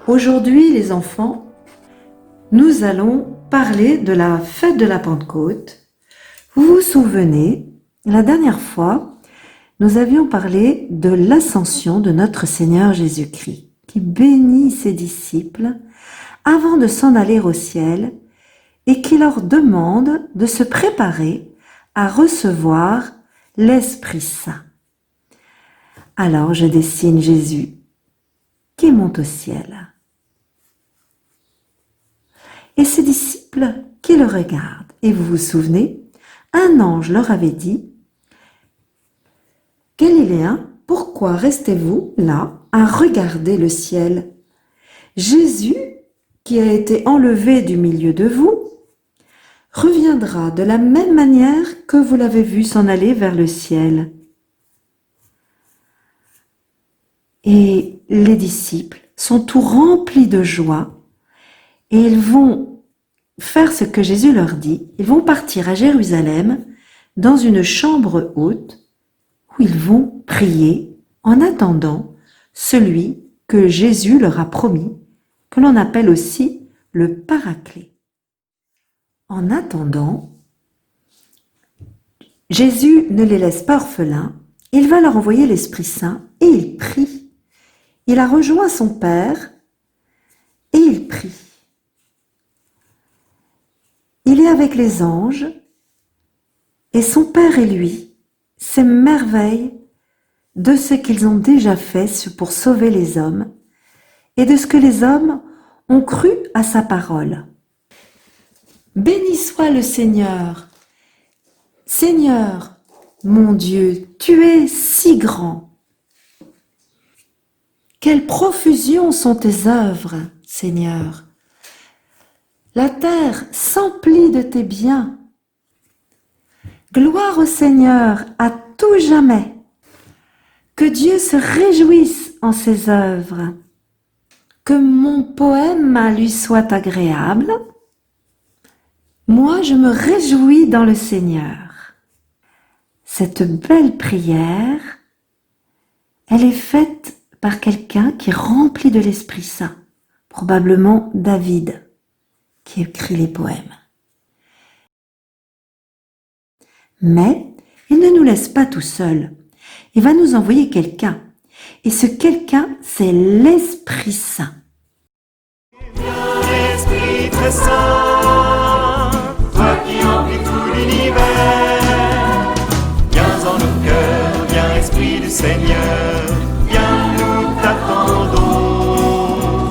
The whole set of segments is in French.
Aujourd'hui, les enfants, nous allons parler de la fête de la Pentecôte. Vous vous souvenez, la dernière fois, nous avions parlé de l'ascension de notre Seigneur Jésus-Christ, qui bénit ses disciples avant de s'en aller au ciel et qui leur demande de se préparer à recevoir l'Esprit Saint. Alors je dessine Jésus qui monte au ciel. Et ses disciples qui le regardent. Et vous vous souvenez, un ange leur avait dit « Galiléens, pourquoi restez-vous là à regarder le ciel ? Jésus, qui a été enlevé du milieu de vous, reviendra de la même manière que vous l'avez vu s'en aller vers le ciel. » Et les disciples sont tout remplis de joie et ils vont faire ce que Jésus leur dit. Ils vont partir à Jérusalem dans une chambre haute où ils vont prier en attendant celui que Jésus leur a promis, que l'on appelle aussi le Paraclet. En attendant, Jésus ne les laisse pas orphelins, il va leur envoyer l'Esprit Saint et il prie. Il a rejoint son Père et il prie. Il est avec les anges et son Père et lui s'émerveillent de ce qu'ils ont déjà fait pour sauver les hommes et de ce que les hommes ont cru à sa parole. Béni soit le Seigneur. Seigneur, mon Dieu, tu es si grand. Quelle profusion sont tes œuvres, Seigneur. La terre s'emplit de tes biens. Gloire au Seigneur à tout jamais. Que Dieu se réjouisse en ses œuvres. Que mon poème lui soit agréable. Moi, je me réjouis dans le Seigneur. Cette belle prière, elle est faite par quelqu'un qui est rempli de l'Esprit Saint, probablement David, qui écrit les poèmes. Mais il ne nous laisse pas tout seuls. Il va nous envoyer quelqu'un. Et ce quelqu'un, c'est l'Esprit Saint. Viens, Esprit très saint, toi qui emplis tout l'univers. Viens en nos cœurs, viens, Esprit du Seigneur. Viens, nous t'attendons.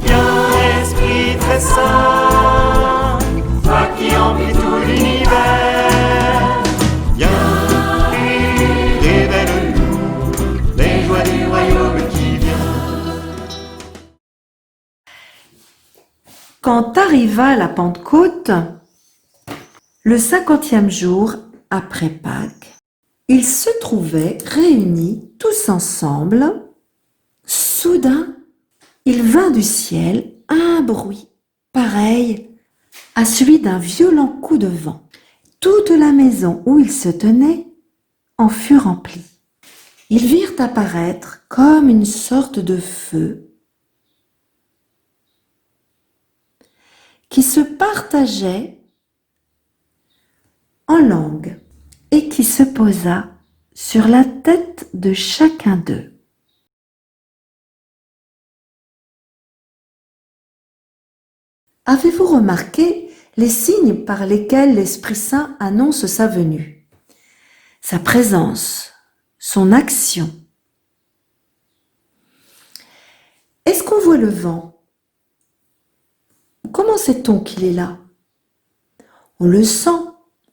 Viens, Esprit très saint, toi qui emplis tout l'univers. Viens, révèle-nous les joies du royaume qui vient. Quand arriva la Pentecôte, le 50e jour après Pâques, ils se trouvaient réunis tous ensemble. Soudain, il vint du ciel un bruit pareil à celui d'un violent coup de vent. Toute la maison où ils se tenaient en fut remplie. Ils virent apparaître comme une sorte de feu qui se partageait en langues et qui se posa sur la tête de chacun d'eux. Avez-vous remarqué les signes par lesquels l'Esprit Saint annonce sa venue, sa présence, son action? Est-ce qu'on voit le vent? Comment sait-on qu'il est là? On le sent,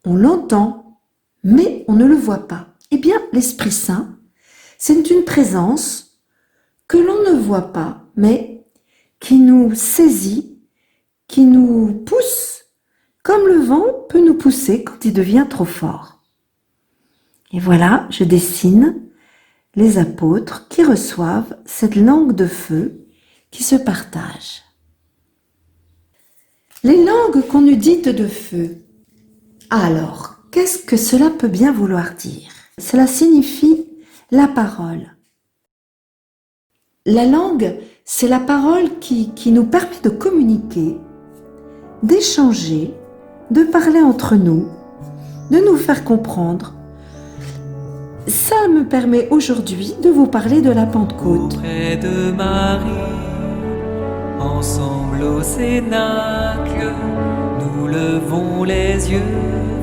on l'entend, mais on ne le voit pas. Eh bien, l'Esprit Saint, c'est une présence que l'on ne voit pas, mais qui nous saisit, qui nous pousse, comme le vent peut nous pousser quand il devient trop fort. Et voilà, je dessine les apôtres qui reçoivent cette langue de feu qui se partage. Les langues qu'on eût dites de feu. Alors, qu'est-ce que cela peut bien vouloir dire? Cela signifie la parole. La langue, c'est la parole qui nous permet de communiquer, d'échanger, de parler entre nous, de nous faire comprendre. Ça me permet aujourd'hui de vous parler de la Pentecôte. Auprès de Marie, ensemble au cénacle, nous levons les yeux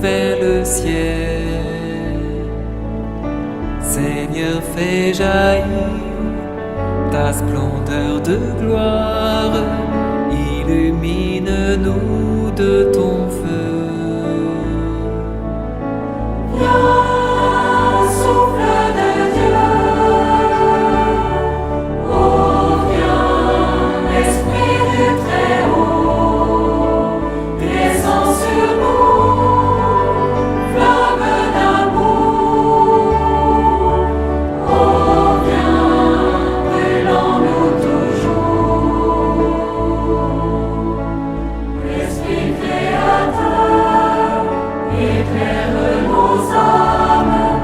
vers le ciel. Seigneur, fais jaillir ta splendeur de gloire, illumine-nous de ton feu. Viens, souffle de Dieu, oh viens, Esprit du Très-Haut, descends sur nous, flamme d'amour, oh viens, brûlons-nous toujours. Esprit créateur, éclaire nos âmes,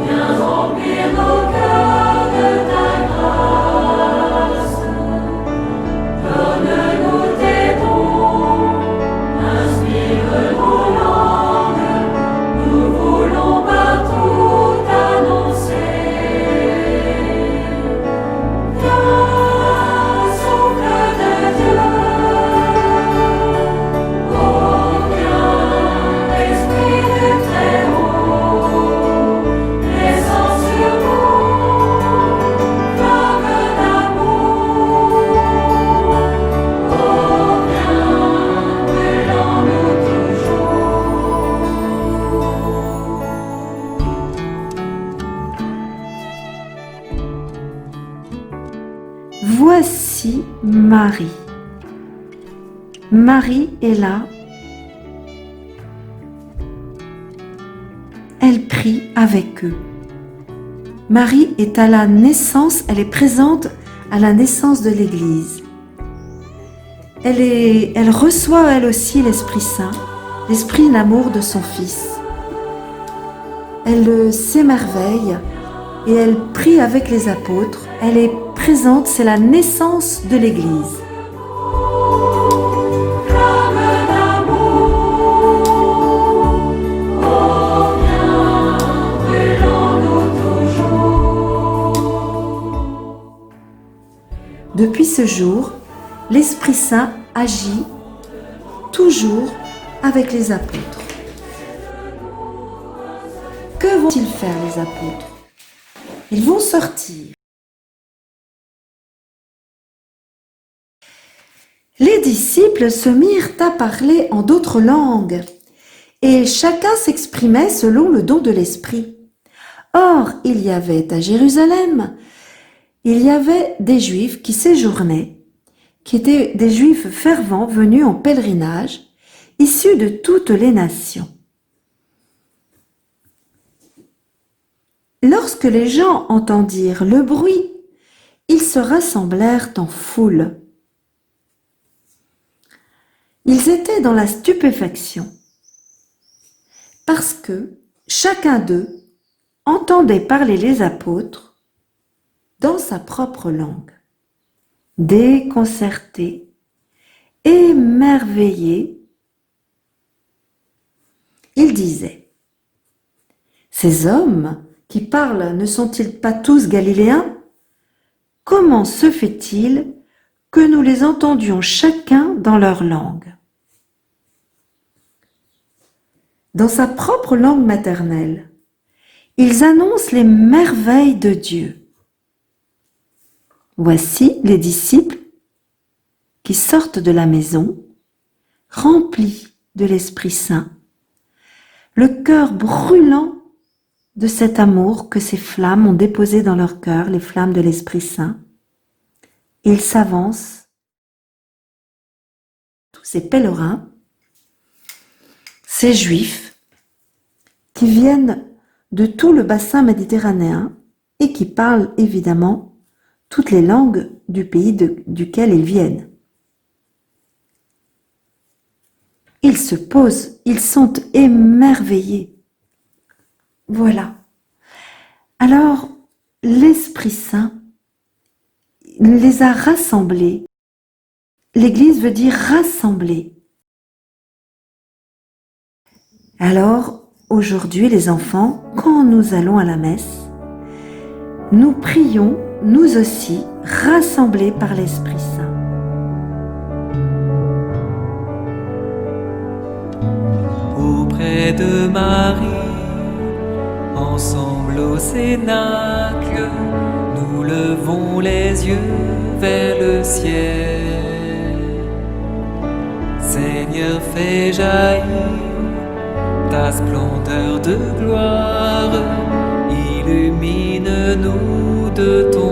viens remplir nos cœurs de ta grâce. Donne-nous tes dons, inspire nos langues, nous voulons partout annoncer. Viens, souffle de Dieu, oh viens, Esprit du Très-Haut, descends sur nous, flamme d'amour, oh viens, brûlons-nous toujours. Voici Marie. Marie est là. Elle prie avec eux. Marie est à la naissance, elle est présente à la naissance de l'Église. Elle reçoit elle aussi l'Esprit Saint, l'Esprit l'amour de son Fils. Elle s'émerveille et elle prie avec les apôtres. Elle est présente, c'est la naissance de l'Église. Flamme d'amour, oh viens, brûlons-nous toujours. Depuis ce jour, l'Esprit Saint agit toujours avec les apôtres. Que vont-ils faire les apôtres? Ils vont sortir. Les disciples se mirent à parler en d'autres langues, et chacun s'exprimait selon le don de l'Esprit. Or, il y avait à Jérusalem, il y avait des Juifs qui séjournaient, qui étaient des Juifs fervents venus en pèlerinage, issus de toutes les nations. Lorsque les gens entendirent le bruit, ils se rassemblèrent en foule. Ils étaient dans la stupéfaction, parce que chacun d'eux entendait parler les apôtres dans sa propre langue. Déconcertés, émerveillés, ils disaient: ces hommes qui parlent ne sont-ils pas tous galiléens? Comment se fait-il que nous les entendions chacun dans leur langue? Dans sa propre langue maternelle, ils annoncent les merveilles de Dieu. Voici les disciples qui sortent de la maison, remplis de l'Esprit Saint, le cœur brûlant de cet amour que ces flammes ont déposé dans leur cœur, les flammes de l'Esprit Saint. Ils s'avancent, tous ces pèlerins, ces Juifs qui viennent de tout le bassin méditerranéen et qui parlent évidemment toutes les langues du pays duquel ils viennent. Ils se posent, ils sont émerveillés. Voilà. Alors, l'Esprit Saint les a rassemblés. L'Église veut dire rassembler. Alors, aujourd'hui, les enfants, quand nous allons à la messe, nous prions, nous aussi, rassemblés par l'Esprit Saint. Auprès de Marie, ensemble au cénacle, nous levons les yeux vers le ciel. Seigneur, fais jaillir ta splendeur de gloire, illumine-nous de ton